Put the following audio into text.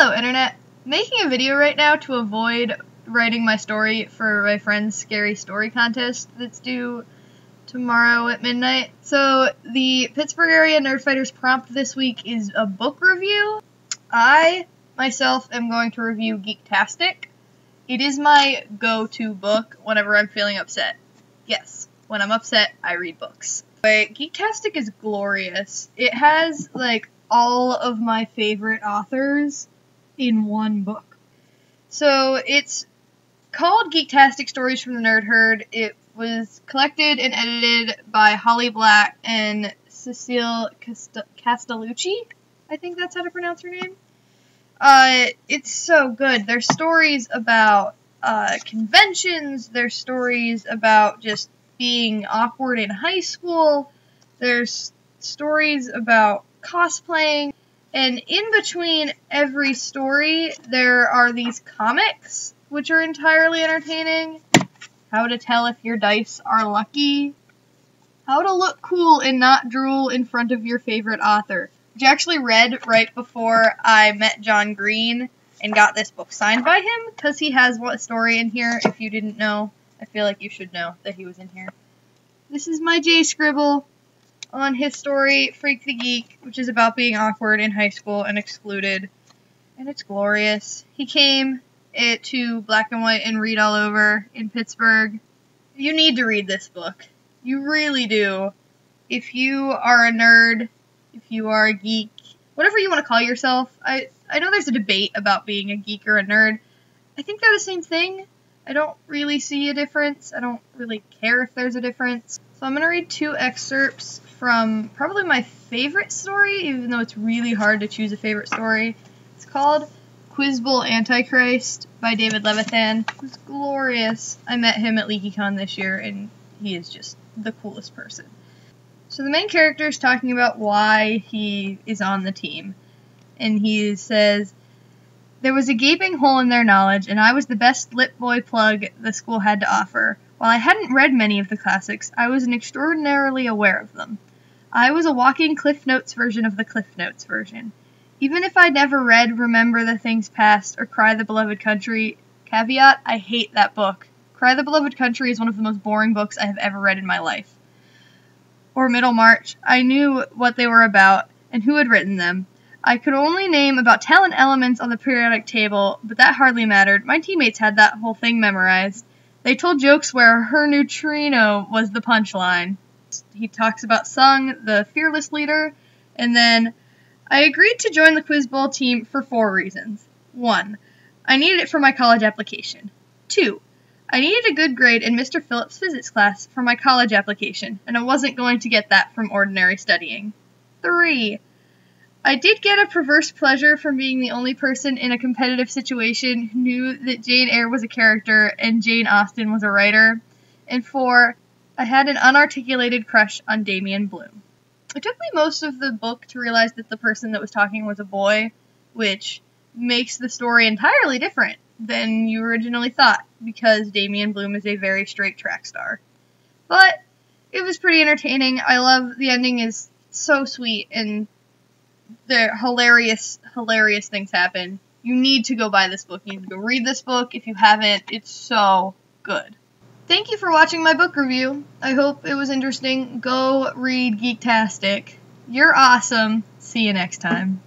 Hello, Internet. Making a video right now to avoid writing my story for my friend's scary story contest that's due tomorrow at midnight. So the Pittsburgh area Nerdfighters prompt this week is a book review. I, myself, am going to review Geektastic. It is my go-to book whenever I'm feeling upset. Yes, when I'm upset, I read books. But Geektastic is glorious. It has, like, all of my favorite authors in one book. So it's called Geektastic Stories from the Nerd Herd. It was collected and edited by Holly Black and Cecile Castellucci. I think that's how to pronounce her name. It's so good. There's stories about conventions. There's stories about just being awkward in high school. There's stories about cosplaying. And in between every story, there are these comics, which are entirely entertaining. How to tell if your dice are lucky. How to look cool and not drool in front of your favorite author. Which I actually read right before I met John Green and got this book signed by him, because he has one story in here. If you didn't know, I feel like you should know that he was in here. This is my J scribble on his story, Freak the Geek, which is about being awkward in high school and excluded. And it's glorious. He came to Black and White and Read All Over in Pittsburgh. You need to read this book. You really do. If you are a nerd, if you are a geek, whatever you want to call yourself. I know there's a debate about being a geek or a nerd. I think they're the same thing. I don't really see a difference. I don't really care if there's a difference. So I'm going to read two excerpts from probably my favorite story, even though it's really hard to choose a favorite story. It's called Bowl Antichrist by David Levithan. It was glorious. I met him at LeakyCon this year, and he is just the coolest person. So the main character is talking about why he is on the team. And he says, "There was a gaping hole in their knowledge, and I was the best lit boy plug the school had to offer. While I hadn't read many of the classics, I was extraordinarily aware of them. I was a walking Cliff Notes version of the Cliff Notes version. Even if I'd never read Remember the Things Past or Cry the Beloved Country, caveat, I hate that book. Cry the Beloved Country is one of the most boring books I have ever read in my life. Or Middlemarch, I knew what they were about and who had written them. I could only name about 10 elements on the periodic table, but that hardly mattered. My teammates had that whole thing memorized. They told jokes where her neutrino was the punchline." He talks about Sung, the fearless leader, and then, "I agreed to join the Quiz Bowl team for 4 reasons. 1. I needed it for my college application. 2. I needed a good grade in Mr. Phillips' physics class for my college application, and I wasn't going to get that from ordinary studying. 3. I did get a perverse pleasure from being the only person in a competitive situation who knew that Jane Eyre was a character and Jane Austen was a writer. And 4. I had an unarticulated crush on Damian Bloom." It took me most of the book to realize that the person that was talking was a boy, which makes the story entirely different than you originally thought, because Damian Bloom is a very straight track star. But it was pretty entertaining. I love the ending is so sweet, and the hilarious things happen. You need to go buy this book. You need to go read this book if you haven't. It's so good. Thank you for watching my book review. I hope it was interesting. Go read Geektastic. You're awesome. See you next time.